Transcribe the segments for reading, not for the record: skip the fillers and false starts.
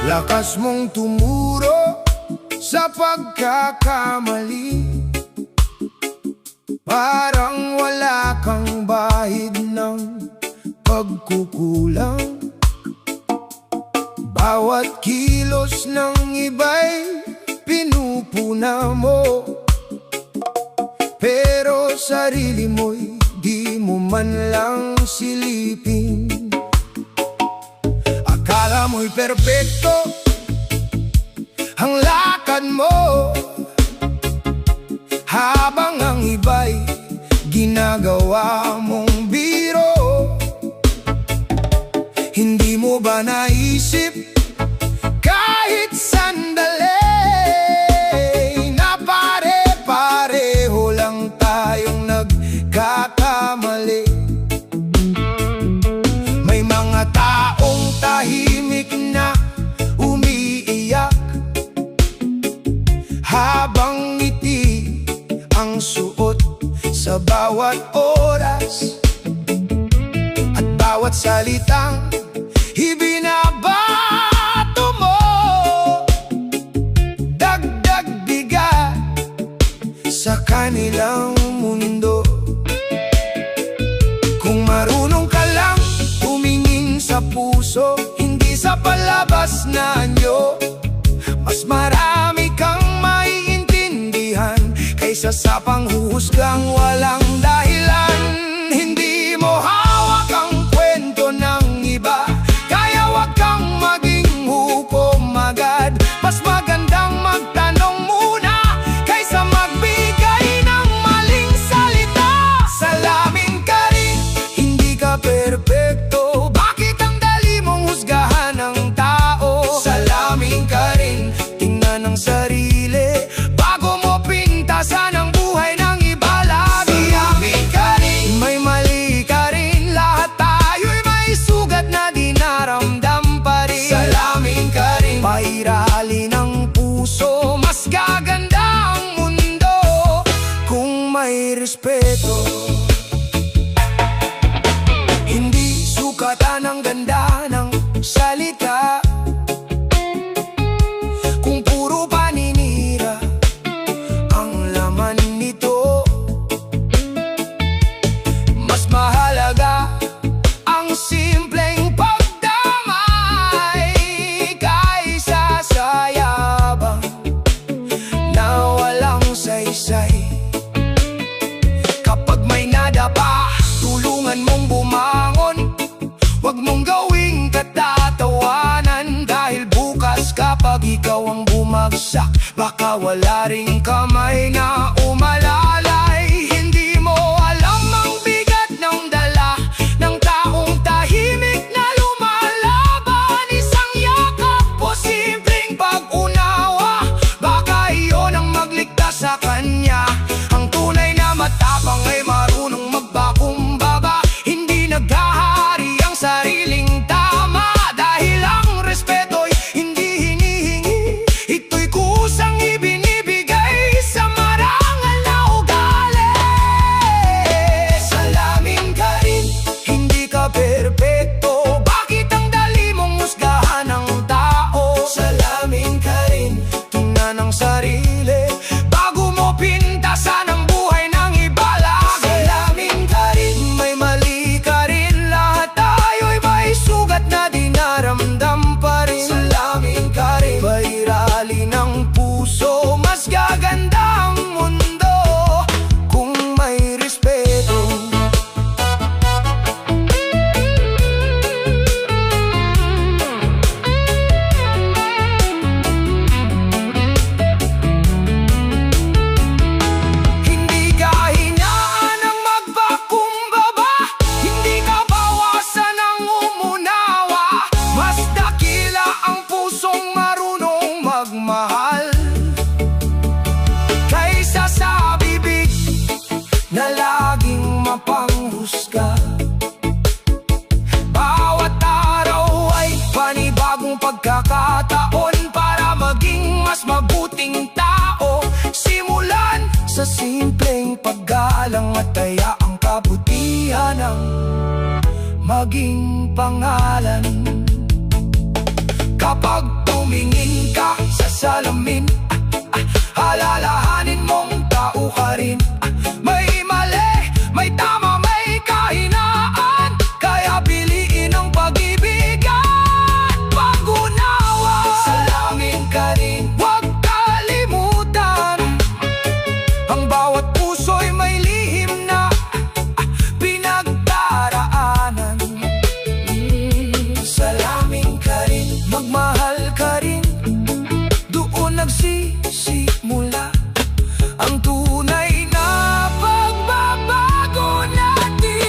Lakas mong tumuro sa pagkakamali, parang wala kang bahid ng pagkukulang. Bawat kilos ng iba'y pinupuna mo, pero sarili mo'y di mo man lang silipin. Akala mo'y perpekto ang lakad mo, habang ang iba'y ginagawa mong biro. Hindi mo ba naisip kahit sandali na pare-pareho lang tayong nagkakamali? May mga taong tahimik na umiiyak habang ngiti ang suot sa bawat oras, at bawat salitang ibinabato mo, dagdag bigat sa kanilang mundo. Kung marunong ka lang tumingin sa puso, hindi sa palabas na anyo, mas marami kang maiintindihan kaysa sa panghuhusgang walang dahilan. Hindi mo hawak ang kwento ng iba, kaya wag kang maging hukom agad. Mas magandang magtanong muna kaysa magbigay ng maling salita. Salamin ka rin, hindi ka perpekto. Bakit ang dali mong husgahan ng tao? Salamin ka rin, tingnan ang sarili bago mo pintasan ang buhay ng iba lagi. Salamin ka rin, may mali ka rin. Lahat tayo'y may sugat na di naramdam pa rin. Salamin ka rin, pairali ng puso. Mas gaganda ang mundo kung may respeto. Hindi sukatan ang ganda ng salita kung puro paninira ang laman nito. Mas mahalaga ang simpleng pagdamay kaysa sa yabang na walang saysay. Kapag may nadapa, tulungan mong bumangon. Huwag mong gawing katatawanan, dahil bukas kapag ikaw ang bumagsak, baka wala ring kamay na umalalay. Hindi mo alam ang bigat ng dala ng taong tahimik na lumalaban. Isang yakap o simpleng pag-unawa, baka iyon ang magligtas sa kanya. Ang tunay na matapang ay marunong magpakumbaba, hindi naghahari ang sariling tama. Dahil ang respeto'y hindi hinihingi, ito'y kusang ibinibigay sa marangal. pagkakataon para maging mas mabuting tao. Simulan sa simpleng paggalang at tayaang kabutihan ang maging pangalan. Kapag tumingin ka sa salamin, alalahanin mong tao ka rin. May mali, may tama, may kahinaan, kaya piliin ang pag-ibig at pag-unawa. Salangin ka rin, huwag kalimutan, ang bawat puso'y may lihim na pinagdaraanan. Salamin ka rin, magmahal ka rin, doon nagsisimula ang tunay na pagbabago natin.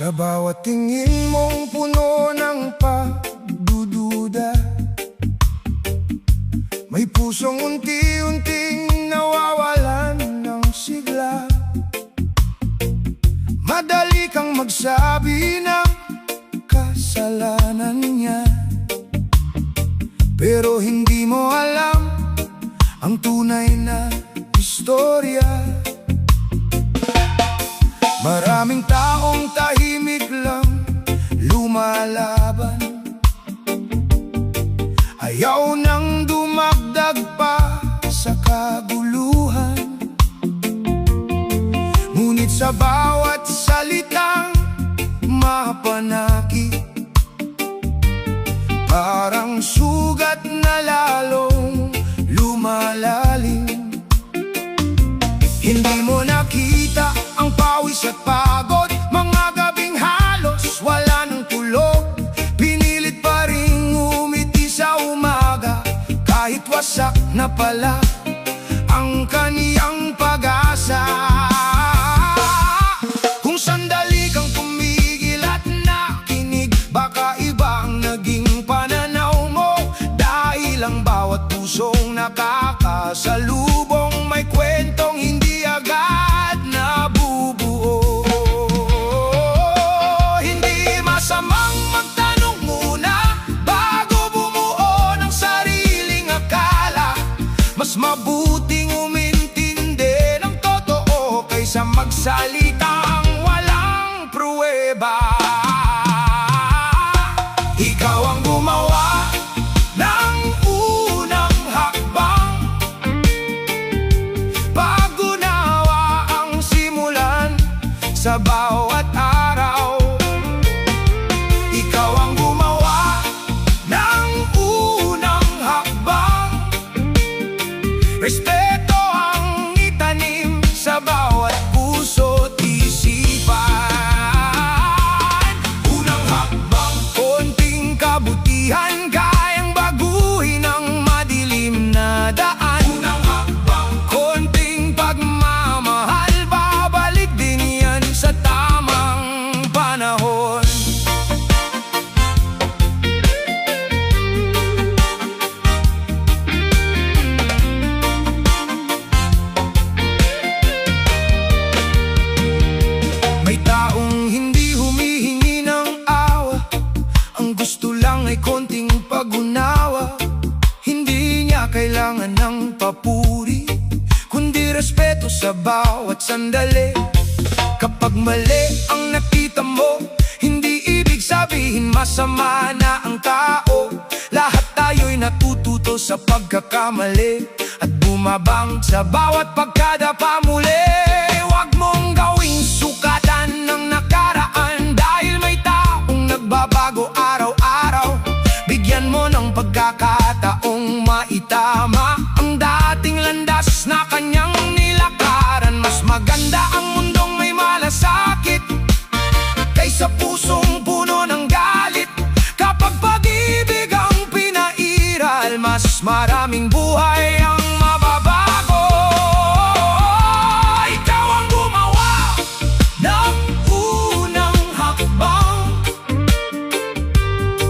Sa bawat tingin mong puno ng pagdududa, may pusong unti-unting nawawalan ng sigla. Madali kang magsabi ng kasalanan niya, pero hindi mo alam ang tunay na istorya. Maraming taong tahimik lang lumalaban, ayaw nang dumagdag pa sa kaguluhan. Ngunit sa bawat salitang mapanakit, parang sugat na lalong lumalalim. Hindi mo nakita ang pawis at pagod, mga gabing halos wala ng tulog. Pinilit pa ring umiti sa umaga, kahit wasak na pala ang kaniyang pag-asa. Kung sandali kang tumigil at nakinig, baka iba ang naging pananaw mo. Dahil ang bawat pusong nakakasalubong may kwentong hindi agad nabubuo. Hindi masamang magtanong muna bago bumuo ng sariling akala. Mas mabuting umintindi ng totoo kaysa magsalitang walang pruweba. Ikaw ang gumawa ng unang hakbang, pag-unawa ang simulan sa bawat araw. Ikaw ang gumawa ng unang hakbang, respeto ang itanim sa bawat puso't isipan. Unang hakbang, konting kabutihan, kayang baguhin ang madilim na daan. Unang hakbang, konting pagmamahal, babalik din yan sa tamang panahon. May taong hindi humihingi ng awa, ang gusto lang ay konting pag-unawa. Hindi niya kailangan ng papuri, kundi respeto sa bawat sandali. Kapag mali ang nakita mo, hindi ibig sabihin masama na ang tao. Lahat tayo'y natututo sa pagkakamali at bumabang sa bawat pagkadapa muli. Huwag mong gawing sukatan ng nakaraan, dahil may taong nagbabago araw-araw. Bigyan mo ng pagkakataong maitama ang dating landas na kanyang nilakaran. Mas maganda ang mundong may malasakit kaysa pusong puno ng galit. Kapag pag-ibig ang mas maraming buhay ang mababago. Ikaw ang gumawa ng unang hakbang,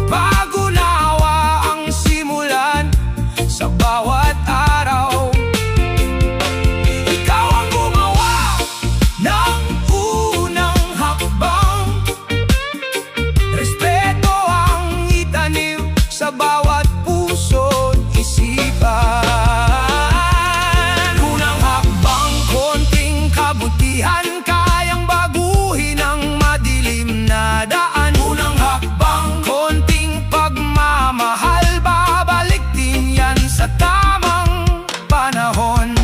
pag-unawa ang simulan sa bawat araw. Ikaw ang gumawa ng unang hakbang, respeto ang itanim sa bawat puso't isipan. Unang hakbang, konting kabutihan, kayang baguhin ang madilim na daan. Unang hakbang, konting pagmamahal, babalik din yan sa tamang panahon.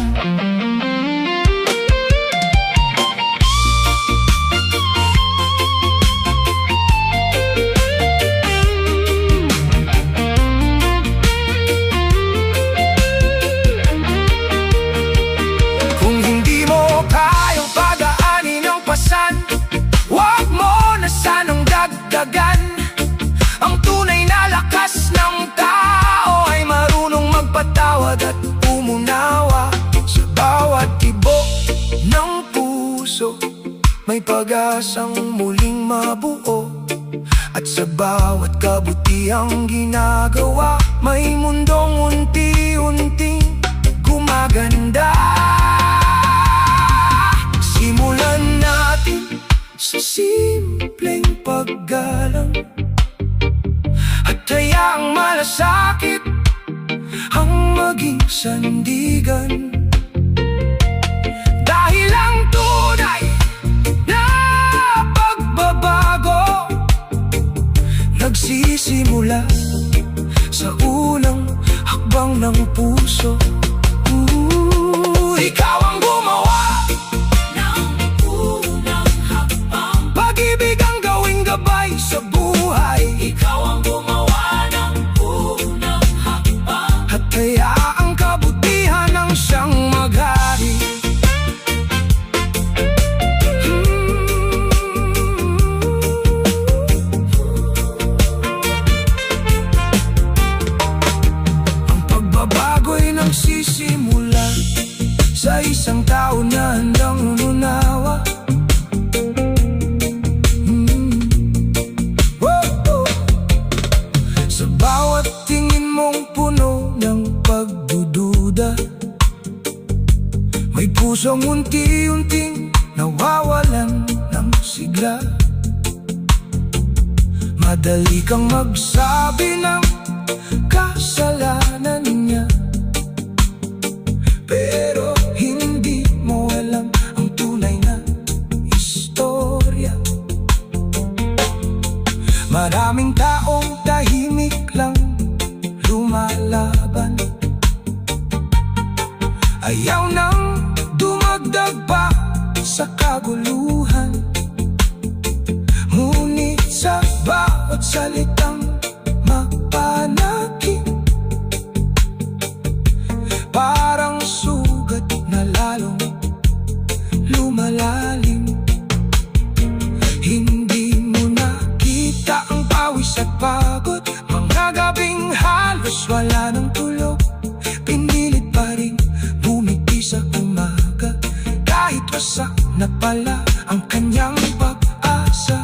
Kung hindi mo kayang pagaanin ang pasan, huwag mo na sanang dagdagan. Ang tunay na lakas ng tao ay marunong magpatawad at umunawa. Sa bawat tibok ng puso may pag-asang muling mabuo, at sa bawat kabutihang ginagawa may mundong unti-unting gumaganda. Simulan natin sa simpleng paggalang, at hayaang malasakit ang maging sandigan. Dahil ang tunay na pagbabago nagsisimula sa unang hakbang ng puso. Ikaw ang gumawa ng unang hakbang, pag-ibig ang gawing gabay sa buhay. Ikaw ang gumawa ng unang hakbang, at hayaang kabutihan ang siyang maghari. Ang pagbabago'y nagsisimula sa isang tao na handang umunawa. Sa bawat tingin mong puno ng pagdududa, may pusong unti-unting nawawalan ng sigla. Madali kang magsabi ng kasalanan niya, pero hindi mo alam ang tunay na istorya. Maraming taong tahimik lang lumalaban, ayaw nang dumagdag pa sa kaguluhan. Ngunit sa bawat salitang mapanakit, parang sugat na lalong lumalalim. Hindi mo nakita ang pawis at pagod, mga gabing halos wala ng tulog. Pinilit pa rin bumiti sa umaga, kahit wasak na pala ang kanyang pag-asa.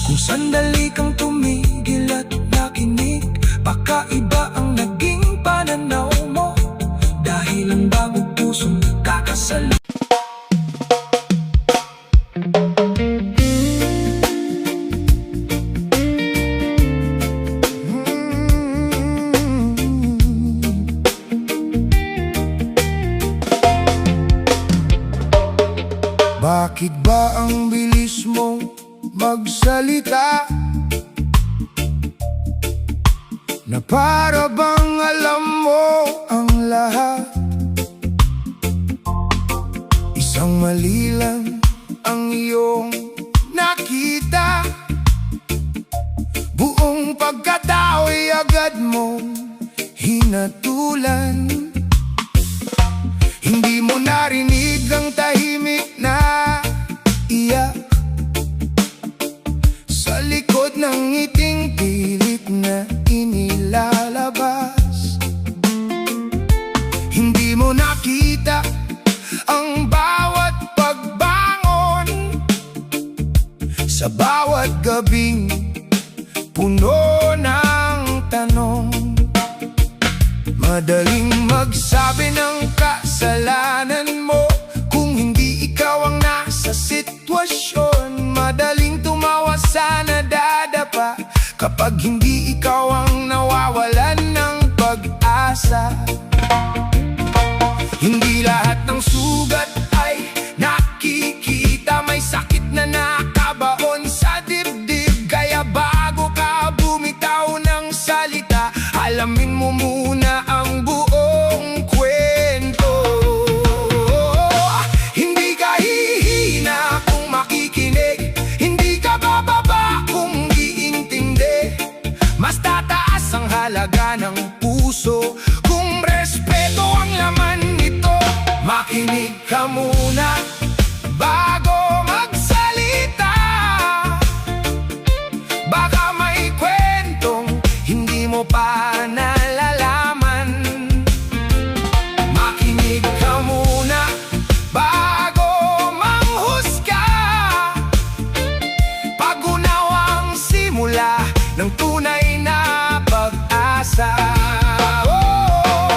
Kung sandali kang tumigil at nakinig, baka iba ang naging pananaw mo, dahil ang bagong pusong kakasal. Bakit ba ang bilis mong magsalita, na para bang alam mo ang lahat? Isang mali lang ang iyong nakita, buong pagkatao'y agad mong hinatulan. Hindi mo narinig ang tahimik na iyak sa likod ng ngiting pilit na inilalabas. gabing puno ng tanong. Madaling magsabi ng kasalanan mo kung hindi ikaw ang nasa sitwasyon. Madaling tumawa sa nadadapa kapag hindi ikaw ang nawawalan ng pag-asa. Hindi lahat ng sugat ay nakikita, may sakit na nakabaon sa dibdib. Kaya bago ka bumitaw ng salita, alamin mo muna ang buong kwento. Hindi ka hihina kung makikinig, hindi ka bababa kung iintindi. Mas tataas ang halaga ng puso kung respeto ang laman nito. Makinig ka muna bago magsalita, baka may kwentong hindi mo pa nalalaman. Makinig ka muna bago manghusga, pag-unawang simula ng tunay na pag-asa.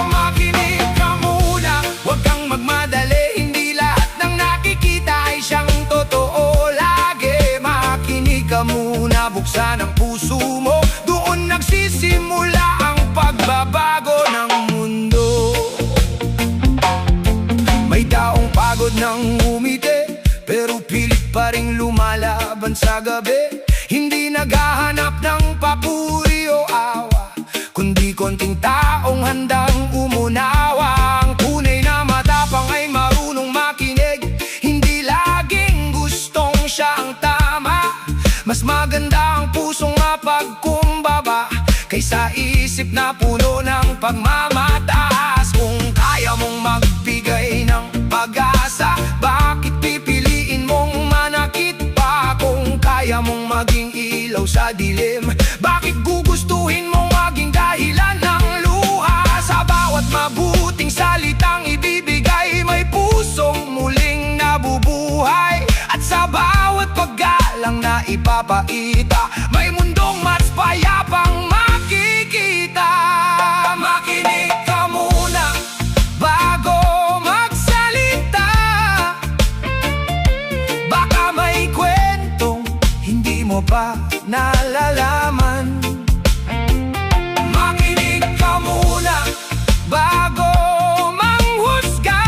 Makinig ka muna, huwag kang magmadali, hindi lahat ng nakikita ay siyang totoo lagi. Makinig ka muna, buksan ang puso mo, doon nagsisimula ang pagbabago ng mundo. May taong pagod ng umiti, pero pilit pa ring lumalaban sa gabi. Hindi naghahanap ng papuri o awa, kundi konting taong handang umunawa. Ang tunay na matapang ay marunong makinig, hindi laging gustong siya ang tama. Mas maganda ang pusong mapagkumbaba kaysa isip na puno ng pagmamataas. Kung kaya mong magbigay ng pag-asa, bakit pipiliin mong manakit pa? Kung kaya mong maging ilaw sa dilim, bakit gugustuhin mong maging dahilan ng luha? Sa bawat mabuting salitang ibibigay, may pusong muling nabubuhay. At sa bawat paggalang na ipapaita, may mundong mas payapang makikita. Makinig ka muna bago magsalita, baka may kwentong hindi mo pa nalalaman. Makinig ka muna bago manghusga,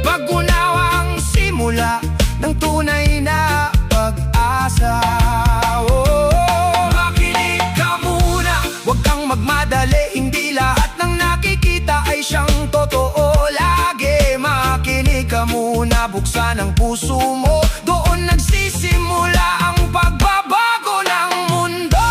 pag-unawang simula ng tunay na pag-asa. Makinig ka muna, huwag kang magmadali, hindi lahat ng nakikita ay siyang totoo lagi. Makinig ka muna, buksan ang puso mo, doon nagsisimula ang pagbabago ng mundo.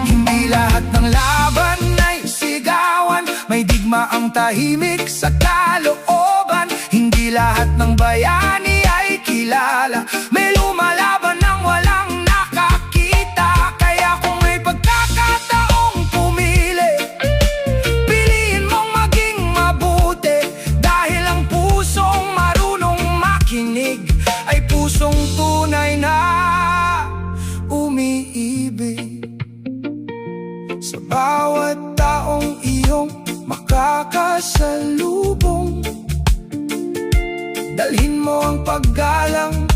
Hindi lahat ng laban ay sigawan, may digma ang tahimik sa kalooban. Hindi lahat ng bayani ay kilala, may lumalaban ng walang nakakita. Kaya kung may pagkakataong pumili, piliin mong maging mabuti, dahil ang pusong marunong makinig ay pusong tunay na umiibig. Sa bawat taong iyong makakasalubong, dalhin mo ang paggalang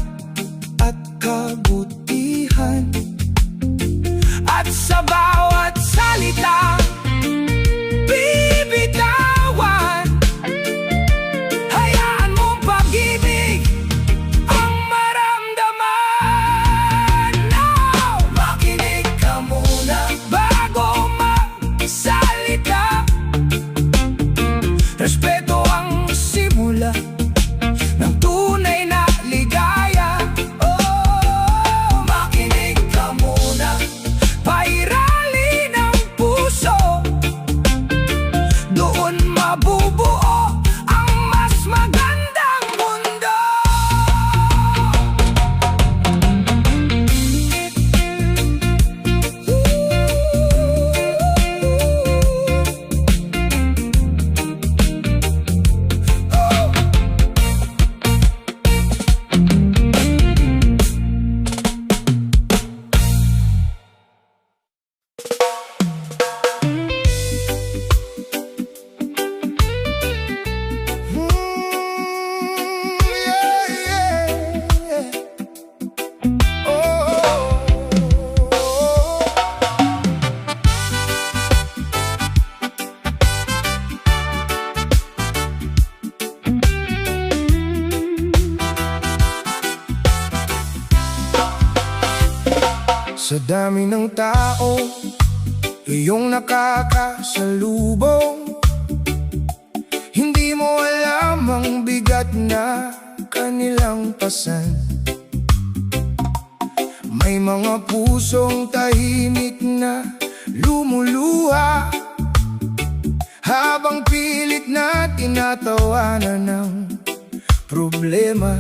Sa dami ng tao iyong nakakasalubong, hindi mo alam ang bigat na kanilang pasan. May mga pusong tahimik na lumuluha habang pilit na tinatawanan ng problema.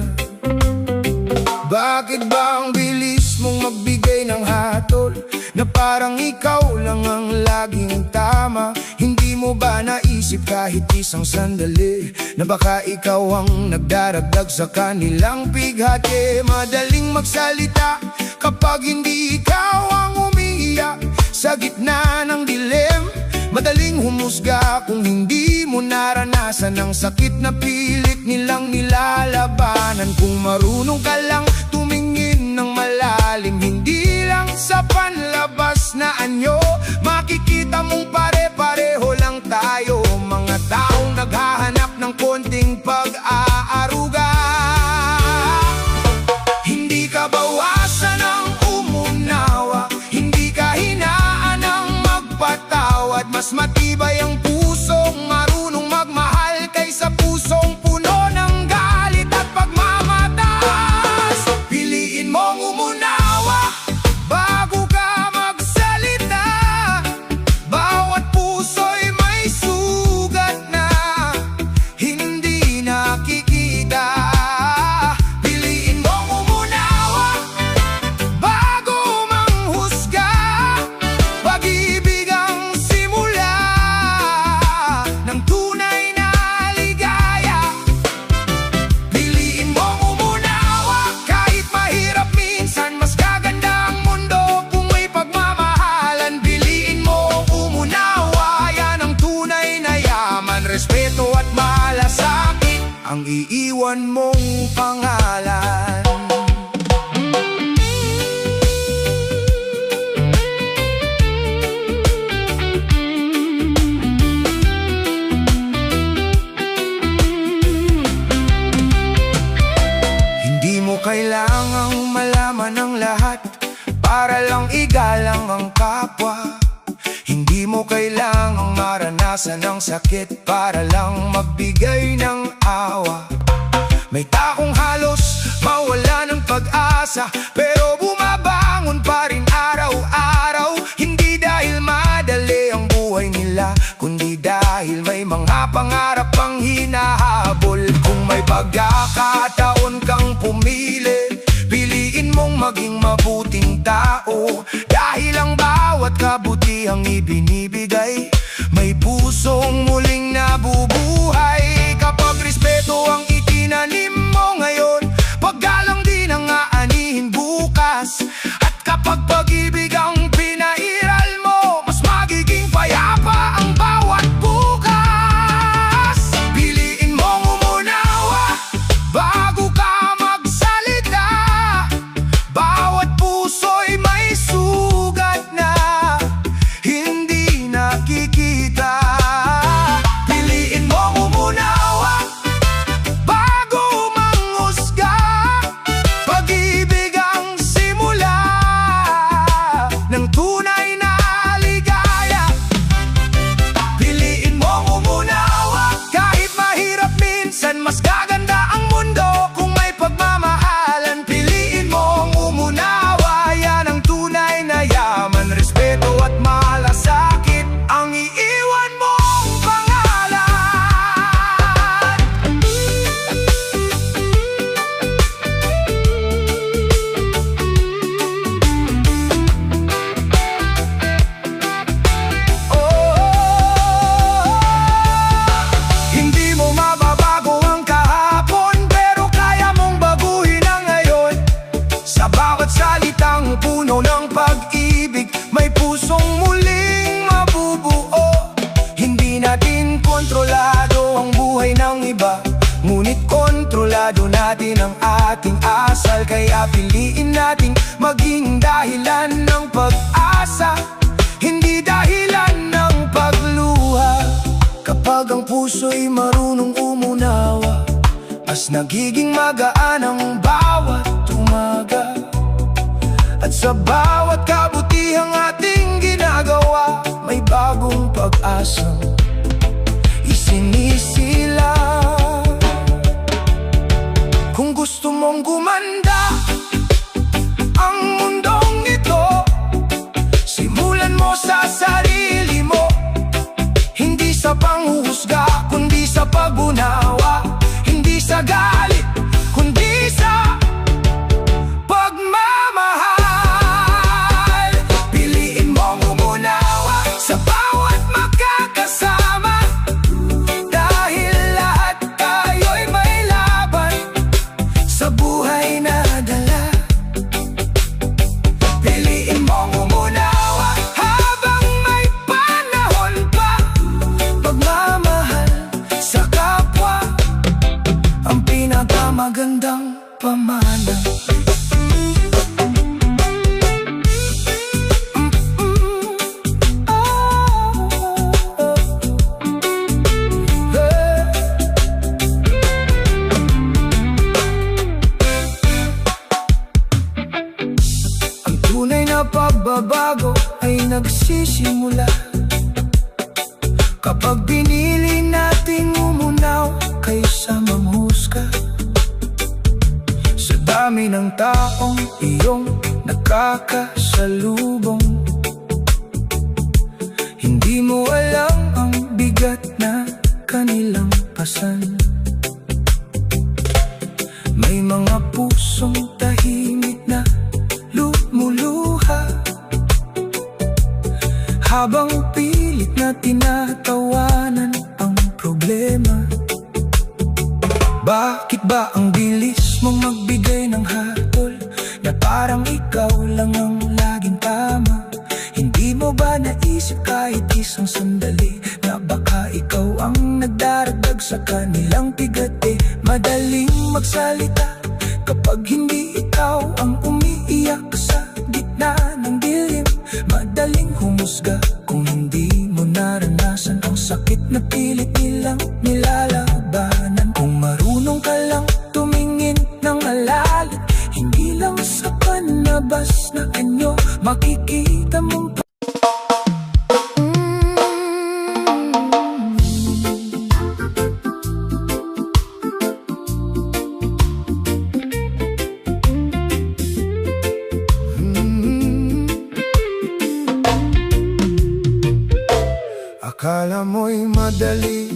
Bakit ba ang bilis mong magbigay ng hatol na parang ikaw lang ang laging tama? Hindi mo ba naisip kahit isang sandali na baka ikaw ang nagdaragdag sa kanilang pighati? Madaling magsalita kapag hindi ikaw ang umiiyak sa gitna ng dilim. Madaling humusga kung hindi mo naranasan ang sakit na pilit nilang nilalabanan. Kung marunong ka lang tumingin ng malalim, hindi lang sa panlabas na anyo, makikita mong pare-pareho lang tayo, mga taong naghahanap ng konting pag-aaruga. Hindi ka bawasan ng umunawa, hindi ka hinaan ng magpatawad. Mas matibay ang pusong marunong magmahal kaysa pusong puno ng galit at pagmamataas. Piliin mong umunawa bago ka magsalita. Bawat puso'y may sugat na hindi nakikita. Piliin mong umunawa bago manghusga. Pag-ibig ang simula ng tunay na ligaya. Piliin mong umunawa kahit mahirap minsan, mas gaganda ang mundo kung may pagmamahalan. Piliin mong umunawa, yan ang tunay na yaman, respeto at malasakit ang iiwan mong pangalan. Hindi mo kailangang malaman ang lahat para lang igalang ang kapwa. Hindi mo kailangang maranasan ang sakit para lang magbigay ng awa. May taong halos mawala ng pag-asa, pero bumabangon pa rin araw-araw. Hindi dahil madali ang buhay nila, kundi dahil may mga pangarap pang hinahabol. Kung may pagkakataon kang pumili, piliin mong maging mabuting tao. Dahil ang bawat kabutihang ibinibigay, may pusong muling nabubuhay. Kapag respeto ang itinanim mo ngayon, paggalang din ang aanihin bukas. At kapag pag-ibig ang pinairal mo, mas magiging payapa ang bawat bukas. Piliin mong umunawa bago ka magsalita. Bawat puso'y may sugat na hindi nakikita. Piliin mong umunawa bago manghusga. Pag-ibig ang simula ng tunay na ligaya. Piliin mong umunawa kahit mahirap minsan, mas gaganda ang mundo kung may pagmamahalan. Piliin mong umunawa, yan ang tunay na yaman, respeto at malasakit ang iiwan mong pangalan. Hindi mo mababago ang kahapon, pero kaya mong baguhin ang ngayon. Sa bawat salitang puno ng pag-ibig, may pusong muling mabubuo. Hindi natin kontrolado ang buhay ng iba, ngunit kontrolado natin ang ating asal. Kaya piliin nating maging dahilan ng pag-asa, hindi dahilan ng pagluha. Kapag ang puso'y marunong umunawa, mas nagiging magaan ang bawat umaga. At At sa bawat kabutihang ating ginagawa, may bagong pag-asang isinisilang. Kung gusto mong gumanda ang mundong ito, simulan mo sa sarili mo. Hindi sa panghuhusga, kundi sa pag-unawa. Hindi sa galit, kundi sa pagmamahal. Piliin mong umunawa sa bawat magkakasama, dahil lahat tayo'y may laban sa buhay na dala. Piliin mong umunawa habang may panahon pa. Pagmamahal sa kapwa ang pinakamagandang pamana. Ang tunay na pagbabago ay nagsisimula kapag pinili nating umunaw kaysa mamhusga. Sa dami ng taong iyong nakakasalubong, hindi mo alam ang bigat na kanilang pasan. May mga pusong tahimik na lumuluha habang pilit na tinatawanan ang problema. Bakit ba ang bilis mong magbigay ng hatol na parang ikaw lang ang laging tama? Hindi mo ba naisip kahit isang sandali na baka ikaw ang nagdaragdag sa kanilang bigati? Madaling magsalita kapag hindi ikaw ang umiiyak sa gitna ng dilim. Madaling humusga kung hindi mo naranasan ang sakit na pilit nilang nilalabanan. Kung marunong ka lang tumingin ng malalim, hindi lang sa panabas na anyo, makikita mong akala mo'y madali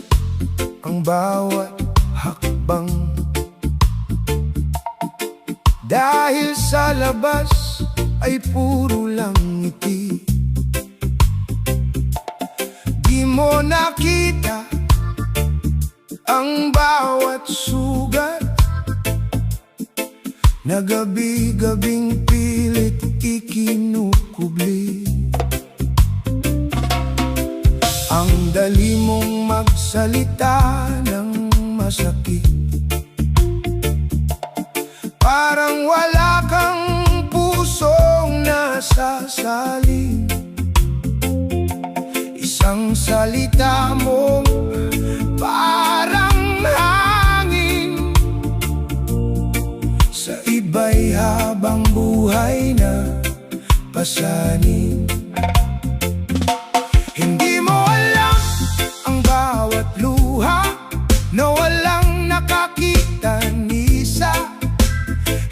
ang bawat hakbang, dahil sa labas ay puro lang ngiti. Di mo nakita ang bawat sugat na gabi-gabing pilit ikinukubli. Ang dali mong magsalita ng masakit, parang wala kang pusong nasasalin. Isang salita mo parang hangin, sa iba'y habang buhay na pasanin. Hindi mo alam ang bawat luha na walang nakakita ni isa.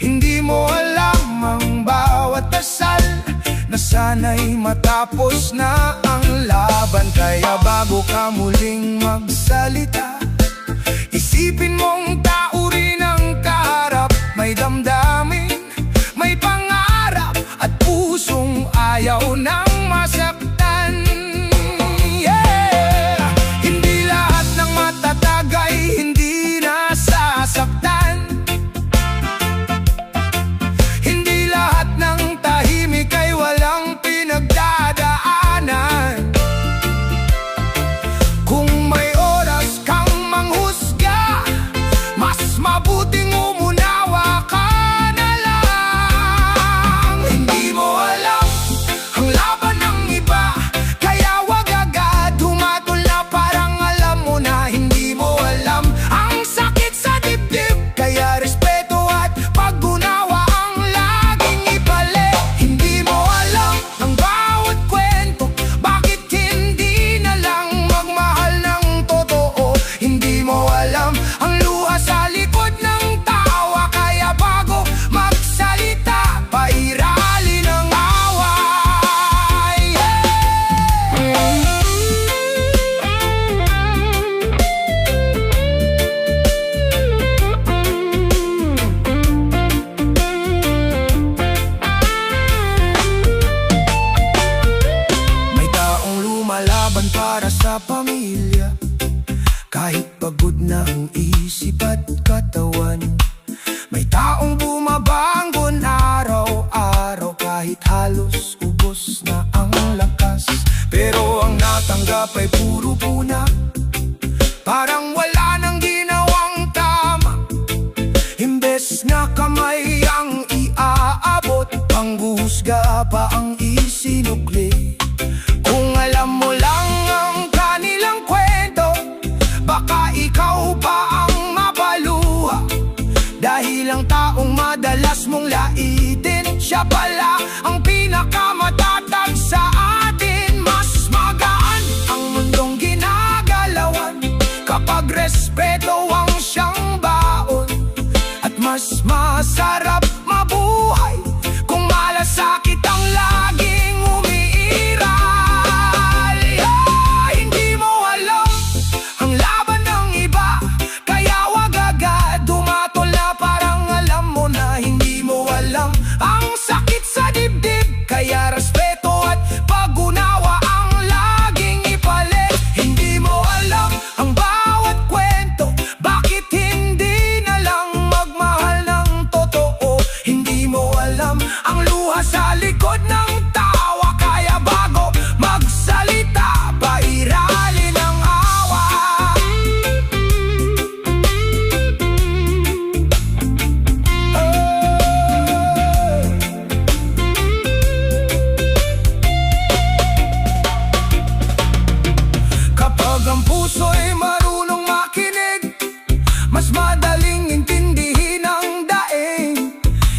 Hindi mo alam ang bawat dasal na sana'y matapos na ang laban. Kaya bago ka muling magsalita, isipin mong tao rin ang kaharap. May damdamin, may pangarap, at pusong ayaw nang masaktan. Hindi nasasaktan, hindi lahat ng tahimik ay walang pinagdadaanan. Kung may oras kang pamilya. Kahit pagod na ang isip at katawan, may taong bumabangon araw-araw. Kahit halos ubos na ang lakas, pero ang natanggap ay puro puna. Parang wala nang ginawang tama. Imbes na kamay ang iaabot, panghuhusga pa ang isinukli. Kung alam mo lang ang kanilang kwento, baka ikaw pa ang mapaluha. Dahil ang taong madalas mong laitin, siya pala ang pinakamatatag sa atin. Mas magaan ang mundong ginagalawan kapag respeto ang siyang baon. At mas masarap mabuhay kung malasakit ang laging umiiral. Hindi mo alam ang laban ng iba, kaya wag agad dumatol na parang alam mo na. Hindi mo alam ang sakit sa dibdib, kaya respeto at pag-unawa ang laging ipalit. Hindi mo alam ang bawat kwento, bakit hindi na lang magmahal ng totoo. Hindi mo alam ang luha sa likod ng tawa, kaya bago magsalita, pairalin ang awa. Kapag ang puso'y marunong makinig, mas madaling intindihin ang daing.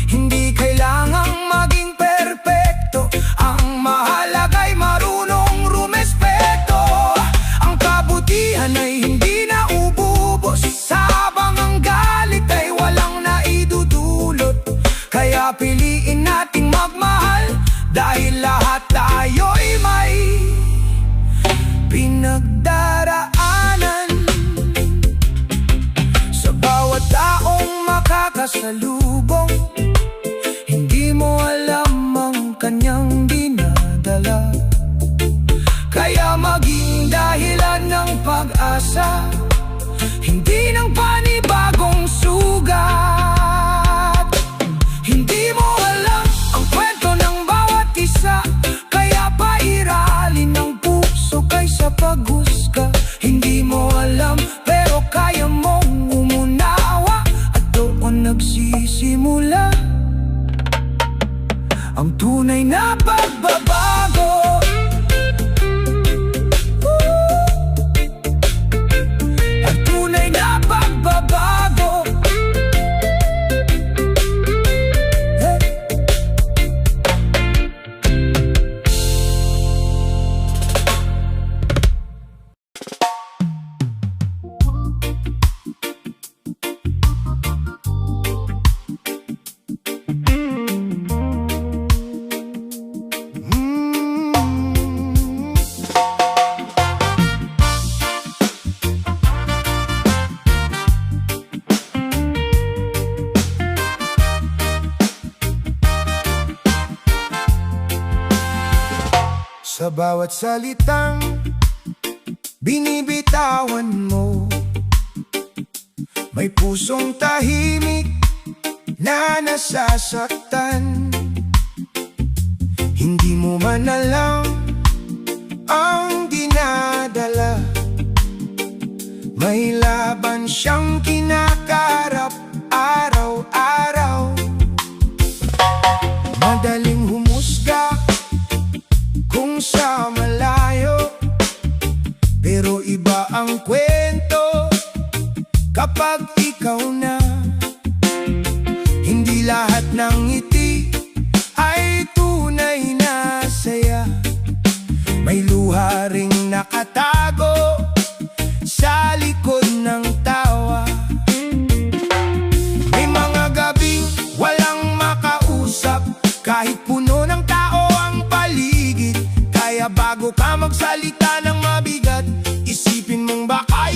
Hindi kailangang maging perpekto, ang mahalaga'y marunong rumespeto. Ang kabutihan ay hindi na ububos, habang ang galit ay walang naidudulot. Kaya piliin nating magmahal, dahil lahat tayo'y may pinagdaraanan. Sa bawat taong makakasalubong, hindi mo alam ang kanyang dinadala. Kaya maging dahilan ng pag-asa, hindi ng panibagong sugat. Hindi mo alam ang kwento ng bawat isa, kaya pairalin ang puso kaysa paghusga. Hindi mo alam pero kaya mong umunawa, at doon nagsisimula ang tunay na pagbabago. Ang tunay na pagbabago. Sa bawat salitang binibitawan mo, may pusong tahimik na nasasaktan. Hindi mo man alam ang dinadala, may laban siyang kinakarap araw-araw. Madaling humusga kung sa malayo, pero iba ang kwento kapag ikaw na. Hindi lahat ng ngiti ay tunay na saya, may luha ring nakatago sa likod ng tawa. May mga gabing walang makausap, kahit puno ng tao ang paligid. Kaya bago ka magsalita ng mabigat, isipin mong baka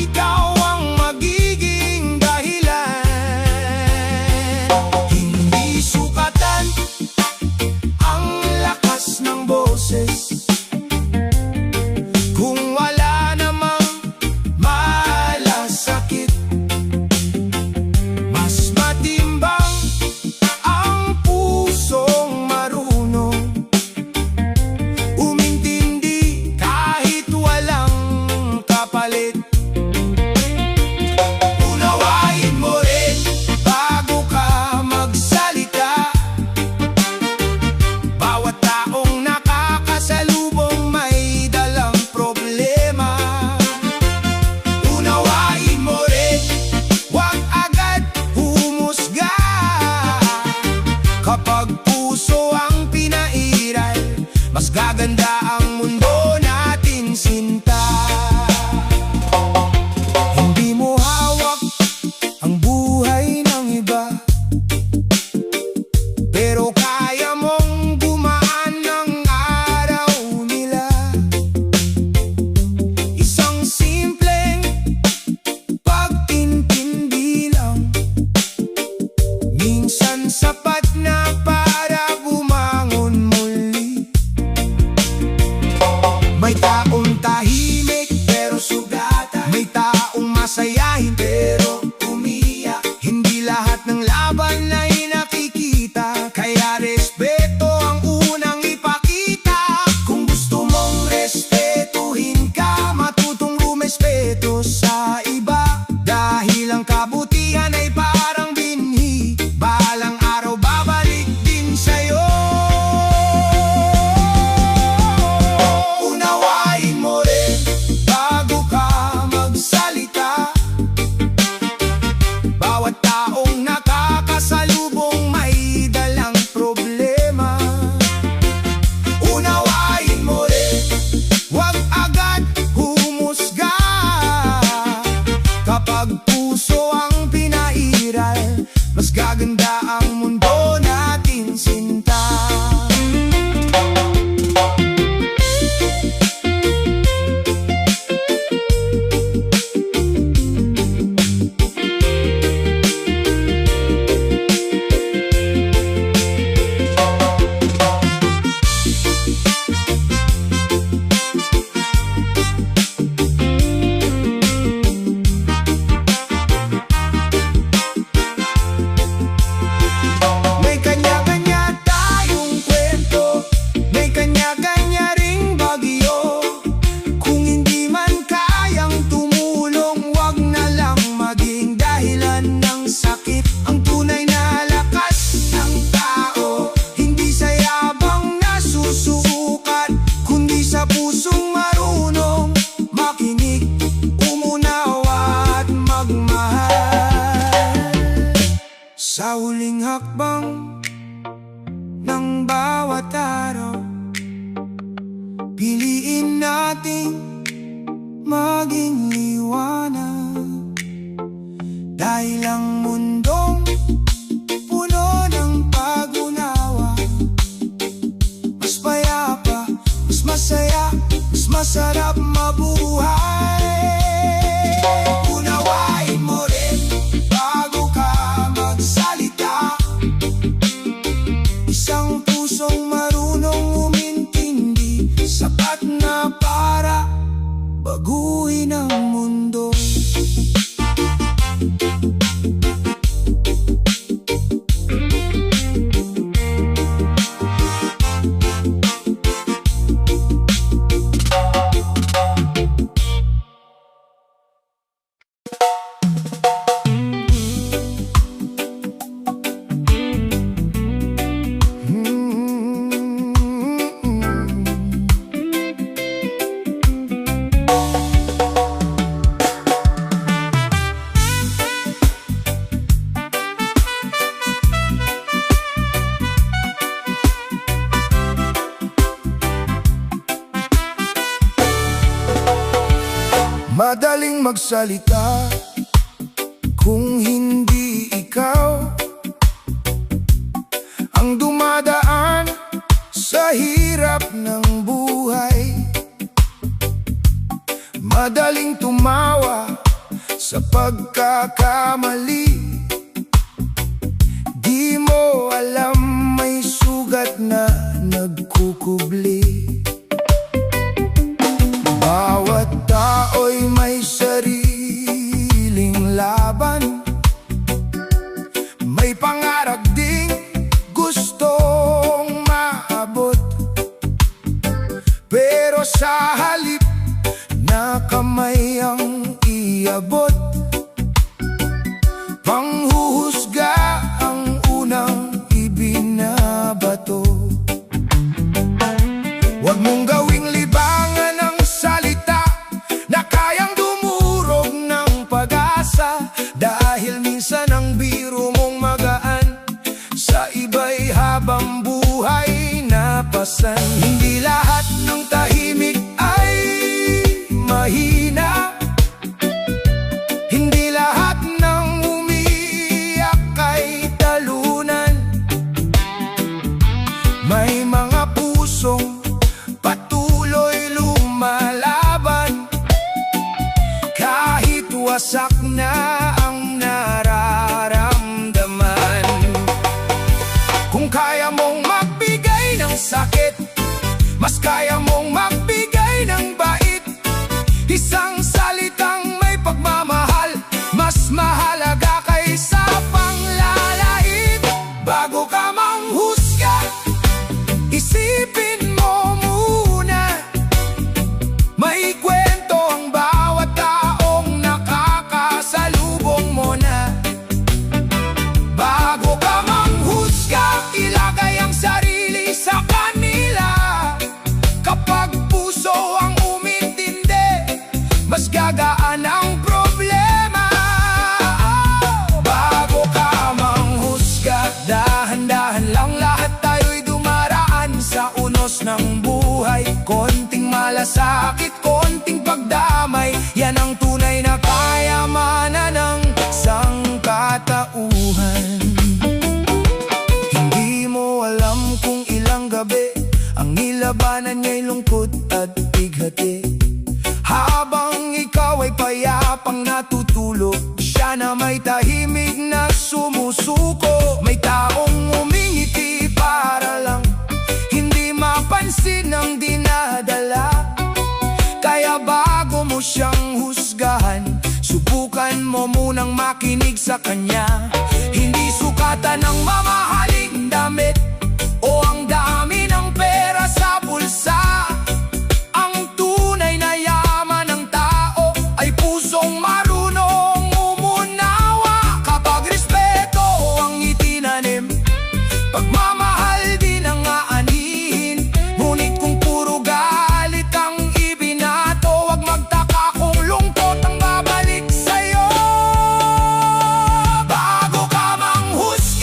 Sa huling hakbang ng bawat araw, piliin nating maging liwanag. Dahil ang mundong puno ng pag-unawa, mas payapa, mas masaya, mas masarap mabuhay. Unawain mo rin bago ka magsalita, isang pusong marunong umintindi, sapat na para baguhin ang mundo. Madaling magsalita kung hindi ikaw ang dumadaan sa hirap ng buhay. Madaling tumawa sa pagkakamali, di mo alam may sugat na nagkukubli. Bawat tao'y may sariling laban, may pangarap ding gustong maabot. Pero sa halip na kamay ang iabot, panghuhusga ang unang ibinabato. Huwag mong gawing libangan ang salita na kayang dumurog ng pag-asa, dahil minsan ang biro mong magaan sa iba'y habang buhay na pasan. Hindi lahat ng tahimik ay mahina, hindi lahat ng umiiyak ay talunan. May mga pusong patuloy lumalaban kahit wasak na ang nararamdaman. Kung kaya mong magbigay ng sakit, mas kaya mong magbigay ng bait. Isang salitang may pagmamahal, mas mahalaga kaysa panglalait. Bago ka manghusga, isipin mo muna, may kwento ang bawat taong nakakasalubong mo na. Bago ka manghusga, ilagay ang sarili sa kanila. Kapag puso ang umintindi, mas gagaan ang problema. Bago ka manghusga, dahan-dahan lang, lahat tayo'y dumaraan sa unos ng buhay. Konting malasakit, konting pagdamay, yan ang tunay na kayamanan ng sangkatauhan. Hindi mo alam kung ilang gabi ang nilabanan niya'y lungkot at bighati. Habang ikaw ay payapang natutulog, siya na may tahimik na sumusuko. May taong umingiti para lang hindi mapansin ang dinadala. Kaya bago mo siyang husgahan, subukan mo munang makinig sa kanya. Hindi sukatan ng mamahaling damit o ang dami ng pera sa bulsa. Ang tunay na yaman ng tao ay pusong marunong umunawa. Kapag respeto ang itinanim, pagmamahal din ang aanihin. Ngunit kung puro galit ang ibinato, huwag magtaka kung lungkot ang babalik sa'yo. Bago ka manghusga,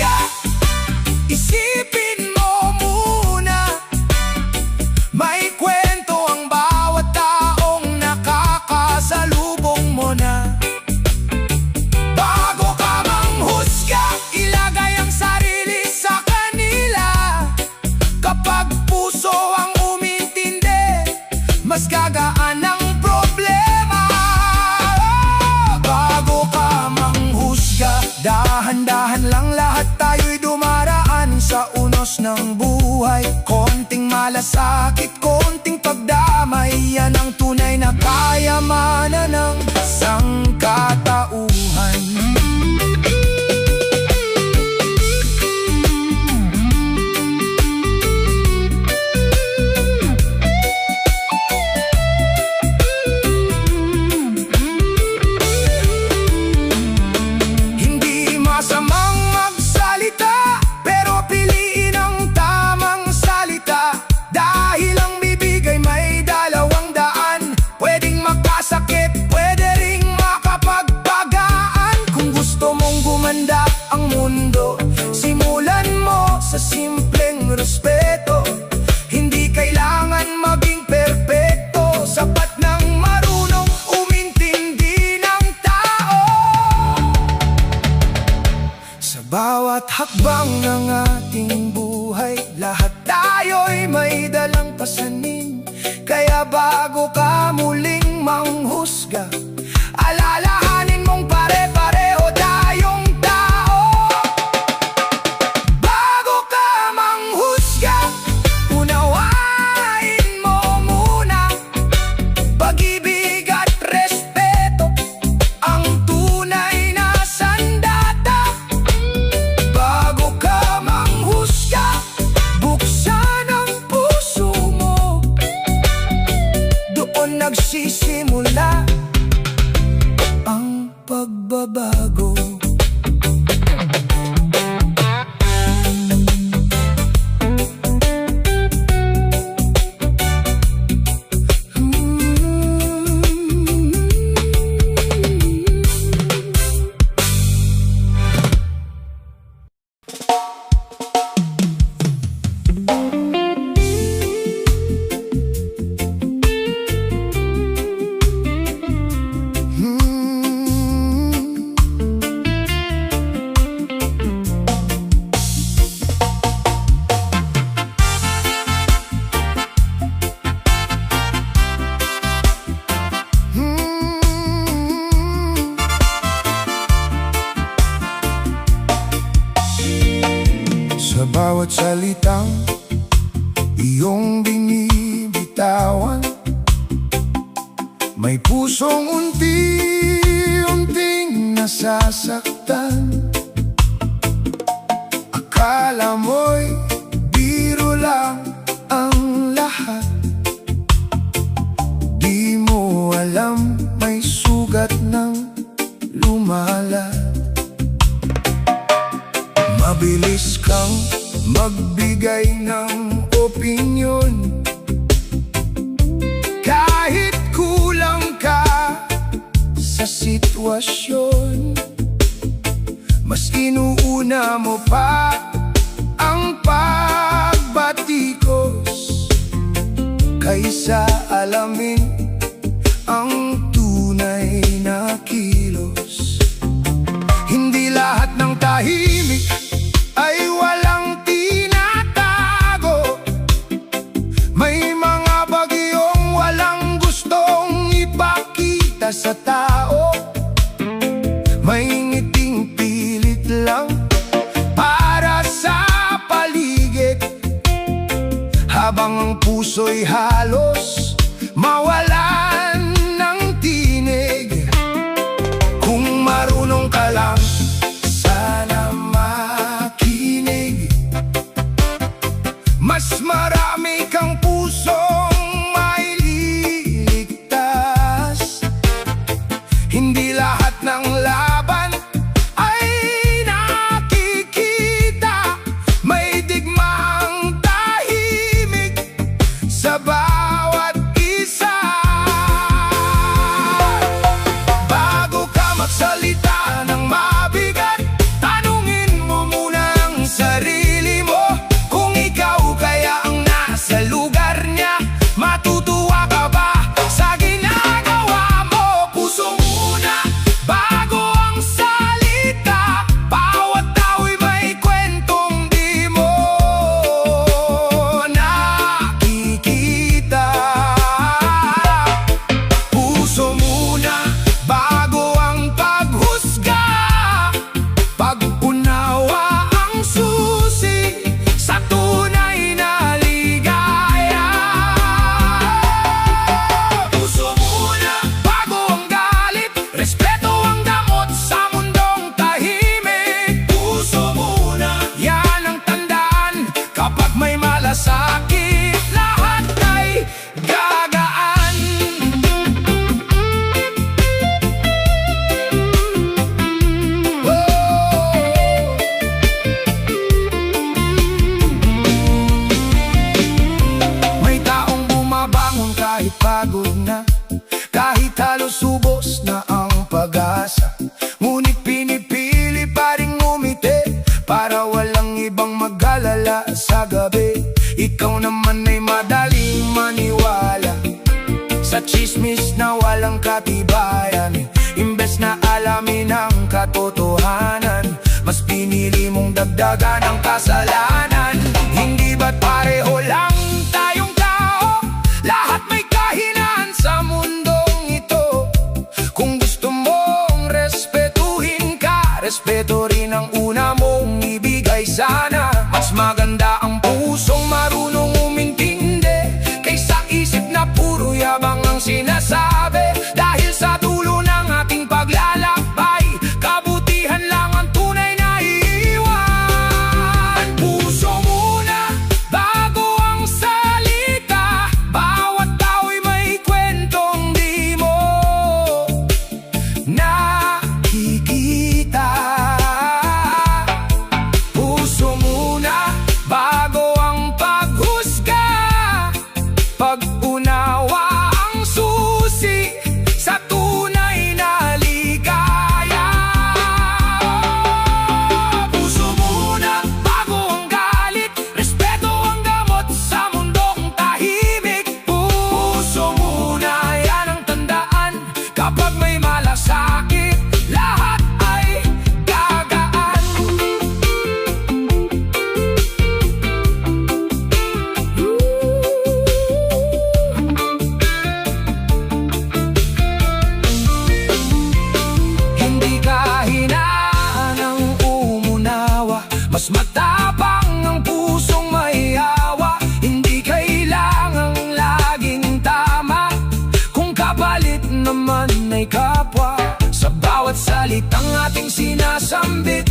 ng buhay. Konting malasakit, konting pagdamay, yan ang tunay na kayamanan ng sangkatauhan. Ang mundo, simulan mo sa simpleng respeto. Hindi kailangan maging perpekto, sapat ng marunong umintindi ng tao. Sa bawat hakbang ng ating buhay, lahat tayo'y may dalang pasanin. Kaya bago ka muling manghusga, alalahanin mong pare-pareho tayong tao. Bago ka manghusga, unawain mo muna pag-ibig at respeto, ang tunay na sandata. Bago ka manghusga, buksan ang puso mo, doon nagsisimula ang pagbabago. Sa bawat salitang iyong binibitawan, may pusong unti-unting nasasaktan. Akala mo'y biro lang ang lahat, di mo alam may sugat ng lumalat. Mabilis kang magbigay ng opinyon, kahit kulang ka sa sitwasyon. Mas inuuna mo pa ang pagbatikos kaysa alamin ang tunay na kilos. Hindi lahat ng tahimik ay walang tinatago. May mga bagyong walang gustong ipakita sa tao. May ngiting pilit lang para sa paligid, habang ang puso'y halos mawalan ng tinig. Kung marunong ka lang sana makinig, mas marami kang pusong maililigtas. Hindi lahat ng laban ay nakikita, may digmaang tahimik sa bawat isa. Bago ka magsalita ng mabigat, tanungin mo muna ang sarili mo. Kung ikaw kaya ang nasa lugar niya, matutuwa ka ba sa ginagawa mo? Puso muna bago ang pag-asa. Ngunit pinipili pa ring umiti para walang ibang mag-alala sa gabi. Ikaw naman ay madaling maniwala sa chismis na walang katibayan. Imbes na alamin ang katotohanan, mas pinili mong dagdagan ang kasalanan. Hindi ba't pareho lang tayong tao? Lahat may kahinaan sa mundong ito. Kung gusto mong respetuhin ka, respeto rin ang una mong ibigay sana. Mas maganda ang pusong marunong umintindi kaysa isip na puro yabang ang sinasabi. Dahil sa dulo ng ating paglalakbay, kabutihan lang ang tunay na iiwan. Puso muna bago ang salita, bawat tao'y may kwentong di mo nakikita. Puso muna bago ang paghusga, pag-unawa ang susi sa tunay na ligaya. Puso muna bago ang galit, respeto ang gamot sa mundong tahimik. Puso muna, yan ang tandaan, kapag may malasakit, lahat ay gagaan. Hindi kahinaan ang umunawa, mas matapang ang pusong mahihawa. Hindi kailangang laging tama kung kapalit naman ay kapwa. Sa bawat salitang ating sinasambit,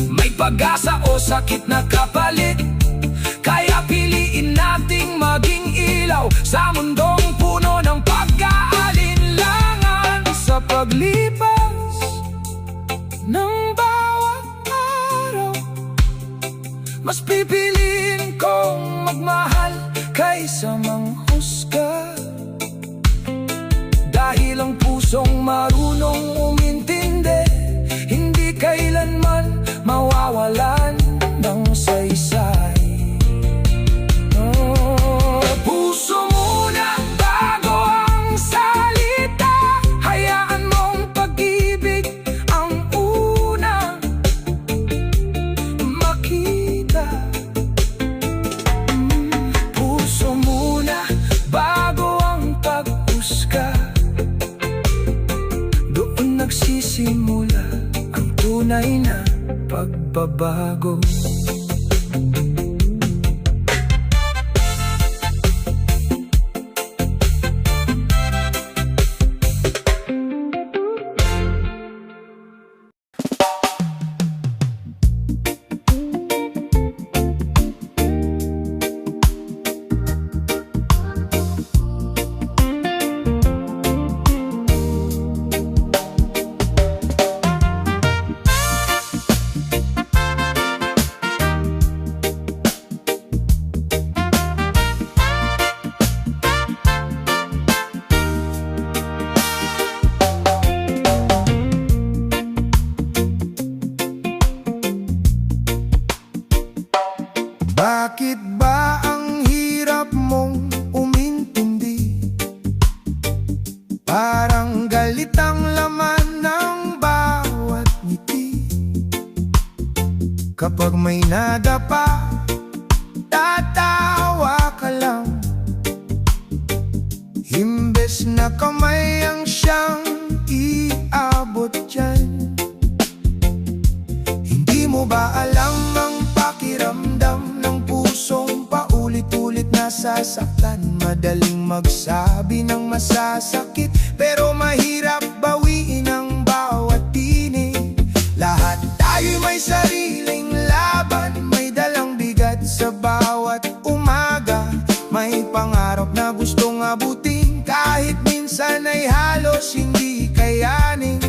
may pag-asa o sakit na kapalit. Kaya piliin nating maging ilaw sa mundong puno ng pag-aalinlangan. Sa paglipas ng bawat araw, mas pipiliin kong magmahal kaysa manghusga. Dahil ang pusong marunong umintindi, hindi kailanman mawawalan ng saysay. Puso muna bago ang salita, hayaan mong pag-ibig ang unang makita. Puso muna bago ang paghusga, doon nagsisimula ang tunay na pagbabago. Bakit ba ang hirap mong umintindi? Parang galit ang laman ng bawat ngiti. Kapag may nadapa, tatawa ka lang. Imbes na kamay ang siyang iabot dyan. Hindi mo ba alam ang pakiramdam ng pusong paulit-ulit nasasaktan? Madaling magsabi ng masasakit, pero mahirap bawiin ang bawat tinig. Lahat tayo'y may sariling laban, may dalang bigat sa bawat umaga. May pangarap na gustong abutin, kahit minsan ay halos hindi kayanin.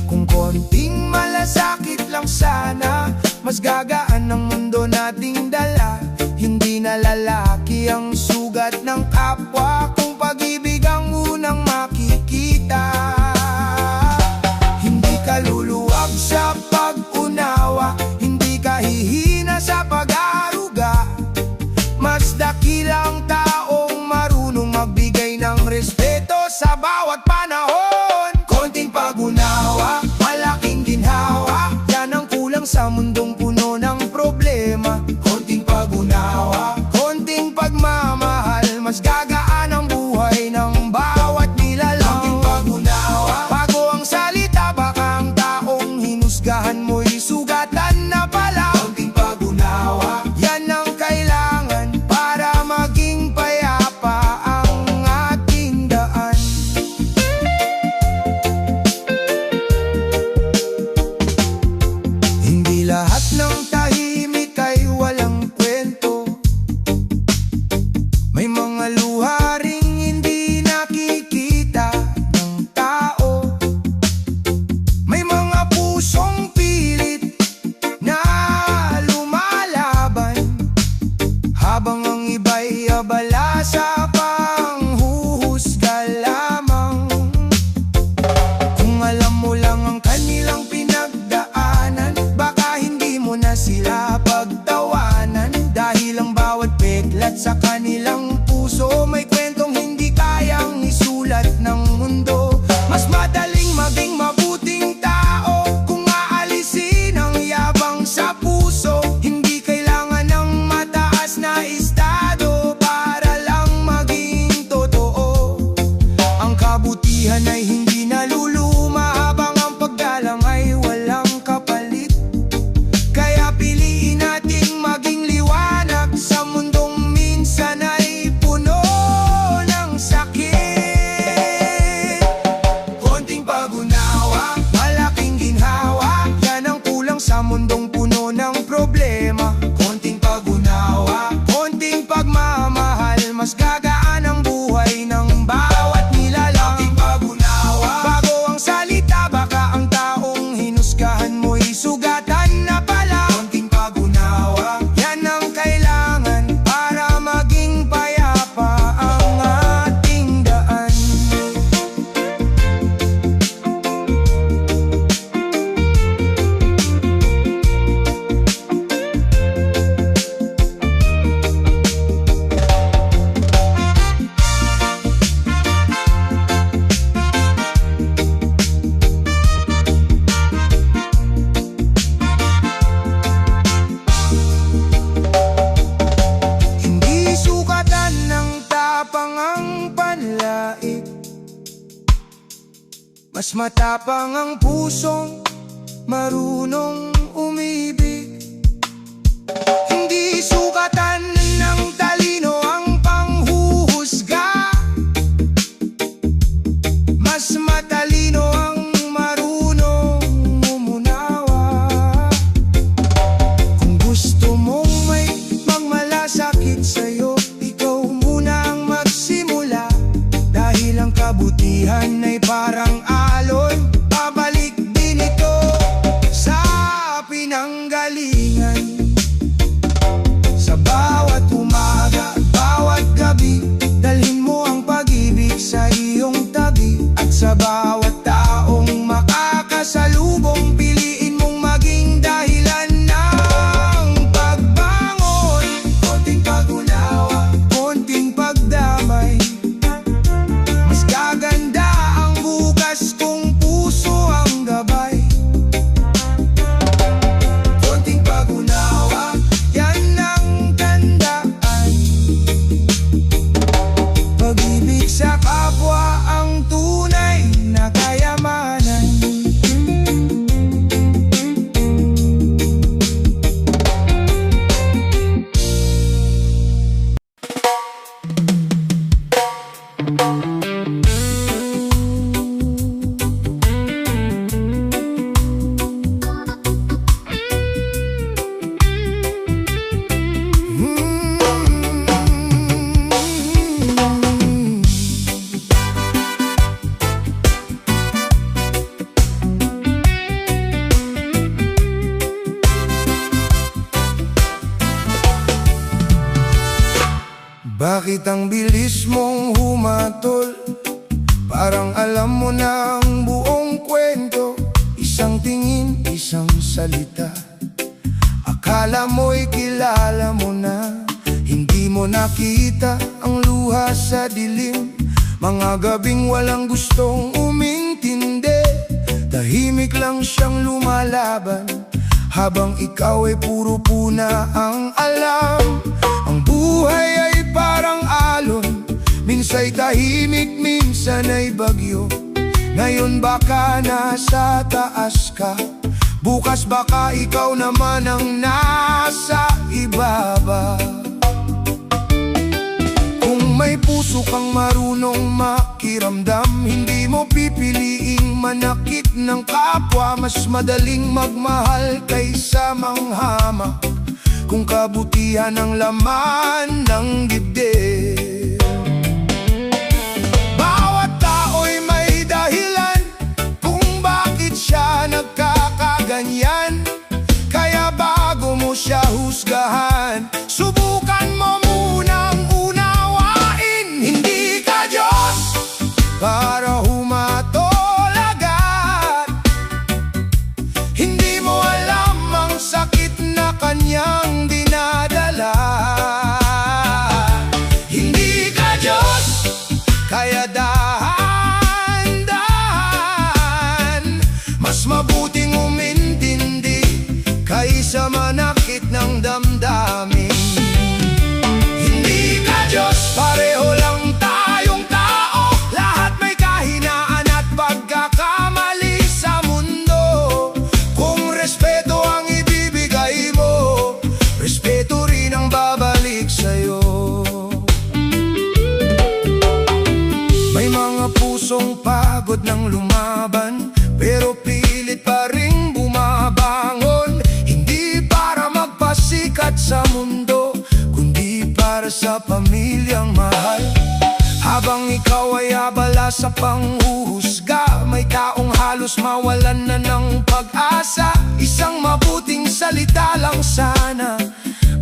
Kung konting malasakit lang sana, mas gagaan ang mundo nating dala. Hindi na lalaki ang sugat ng kapwa, kung pag-ibig ang unang makikita. pag-unawa, malaking ginhawa. Yan ang kulang sa mundong puno ng problema. Konting pag-unawa, konting pagmamahal, mas gagaan ang buhay ng bawat nilalang. Konting pag-unawa, bago ang salita, baka ang taong hinusgahan mo'y sugatan na pala. Konting pag-unawa, yan ang kailangan para maging payapa ang ating daan. Hindi lahat ng tahimik ay walang kwento. May mga luha ring hindi nakikita ng tao. May mga pusong pilit na lumalaban, habang ang iba'y abala sa panghuhusga lamang. Kung alam mo lang ang kanilang pinagdaanan, baka hindi mo na sila pagtawanan. Dahil ang bawat peklat sa kanilang puso may kwentong hindi kayang isulat ng mundo. Mas madaling maging mabuting tao kung aalisin ang yabang sa puso. Hindi kailangan ng mataas na estado para lang maging totoo. Ang kabutihan ay hindi naluluma, habang ang paggalang ay walang kapalit. Kaya piliin nating maging liwanag sa mundong minsan ay puno ng sakit. Konting pag-unawa, malaking ginhawa. Yan ang kulang sa mundong puno ng problema. Konting pag-unawa, konting pagmamahal, mas gagaan ang buhay ng bawat nilalang. Konting pag-unawa, bago ang salita, baka ang taong hinusgahan mo'y sugatan na pala. Konting pag-unawa, yan ang kailangan para maging payapa ang ating daan. Hindi sukatan ng tapang ang panlait, mas matapang ang pusong marunong umibig. Hindi sukatan ng talino ang panghuhusga, mas matalino ang marunong umunawa. Kung gusto mong may magmalasakit sa'yo, ikaw muna ang magsimula. Dahil ang kabutihan ay parang alon, pabalik din ito sa pinanggalingan. Sa bawat umaga, bawat gabi, dalhin mo ang pag-ibig sa iyong tabi. At sa bawat taong makakasalubong, piliin mong maging dahilan ng pagbangon. Konting pag-unawa, konting pagdamay, mas gaganda ang bukas kung puso ang gabay. Konting pag-unawa, yan ang tandaan. Pag-ibig sa kapwa ang tunay na kayamanan. Bakit ang bilis mong humatol? Parang alam mo na ang buong kwento. Isang tingin, isang salita, akala mo'y kilala mo na. Hindi mo nakita ang luha sa dilim, mga gabing walang gustong umintindi. lang siyang lumalaban, habang ikaw ay puro puna ang alam. Ang buhay ay parang alon, minsa'y tahimik, minsan ay bagyo. Ngayon baka nasa taas ka, bukas baka ikaw naman ang nasa ibaba. Kung may puso kang marunong makiramdam, hindi mo pipiliing manakit ng kapwa. Mas madaling magmahal kaysa manghama, kung kabutihan ang laman ng dibdib. Bawat tao'y may dahilan kung bakit siya nagkakaganyan. Kaya bago mo siya husgahan, subukan mo munang unawain. Hindi ka Diyos para humatol agad. Hindi mo alam ang sakit na kanyang dinadala. Hindi ka Diyos, kaya dahan-dahan. Mas mabuting umintindi kaysa manakit ng damdamin. Hindi ka Diyos, pareho lang tayong tao. Lahat may kahinaan at pagkakamali sa mundo. Kung respeto ang ibibigay mo, respeto rin ang babalik sa'yo. May mga pusong pagod ng lumaban, pero pilit pa ring bumabangon. Hindi para magpasikat sa mundo, kundi para sa pamilyang mahal. Habang ikaw ay abala sa panghuhusga, may taong halos mawalan na ng pag-asa. Isang mabuting salita lang sana,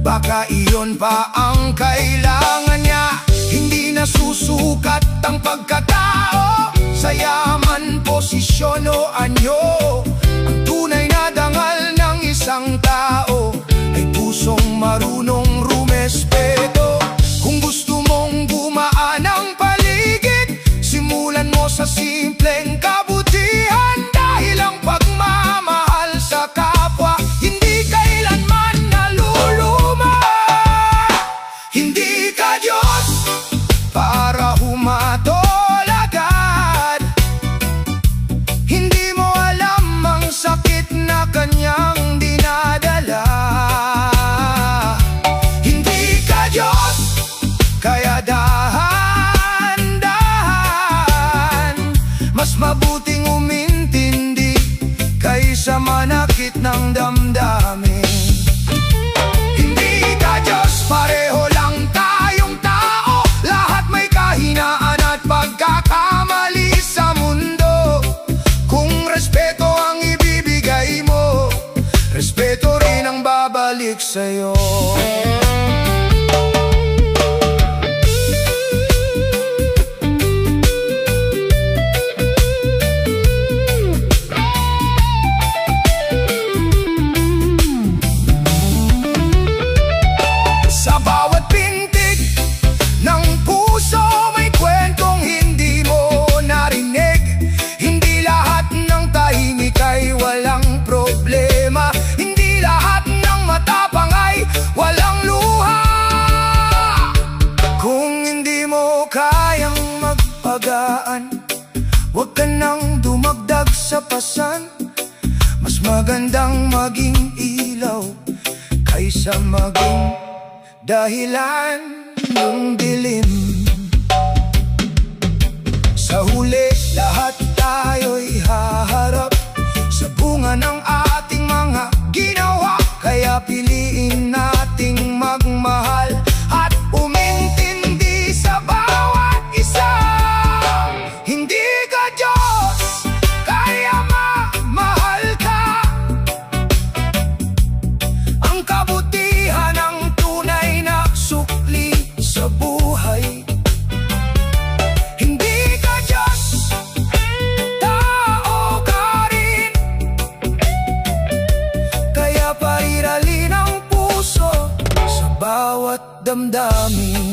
baka iyon pa ang kailangan niya. Hindi nasusukat ang pagkatao sa yaman, posisyon o anyo. Ang tunay na dangal ng isang tao ay pusong marunong rumespeto. Kung gusto mong gumaan ang paligid, simulan mo sa simpleng kabutihan. Dahil ang pagmamahal sa kapwa hindi kailanman naluluma. Hindi ka Diyos para humatol agad. Hindi mo alam ang sakit na kanyang dinadala. Hindi ka Diyos, kaya dahan-dahan. Mas mabuting umintindi kaysa manakit ng damdamin. Hindi ka Diyos, pareho lang tayong tao. Lahat may kahinaan at pagkakamali sa mundo. Kung respeto ang ibibigay mo, respeto rin ang babalik sa'yo. Sa bawat pintig ng puso may kwentong hindi mo narinig. Hindi lahat ng tahimik ay walang problema. Hindi lahat ng matapang ay walang luha. Kung hindi mo kayang magpagaan, huwag ka nang dumagdag sa pasan. Mas magandang maging ilaw kaysa maging dahilan ng dilim. Sa huli, lahat tayo'y haharap sa bunga ng ating mga ginawa. Kaya piliin nating magmahal at umintindi sa bawat isa. Hindi ka Diyos, kaya mamahal ka. Ang kabutihan ang tunay na sukli sa buhay. Hindi ka Diyos, tao ka rin. Kaya pairalin ang puso sa bawat damdamin.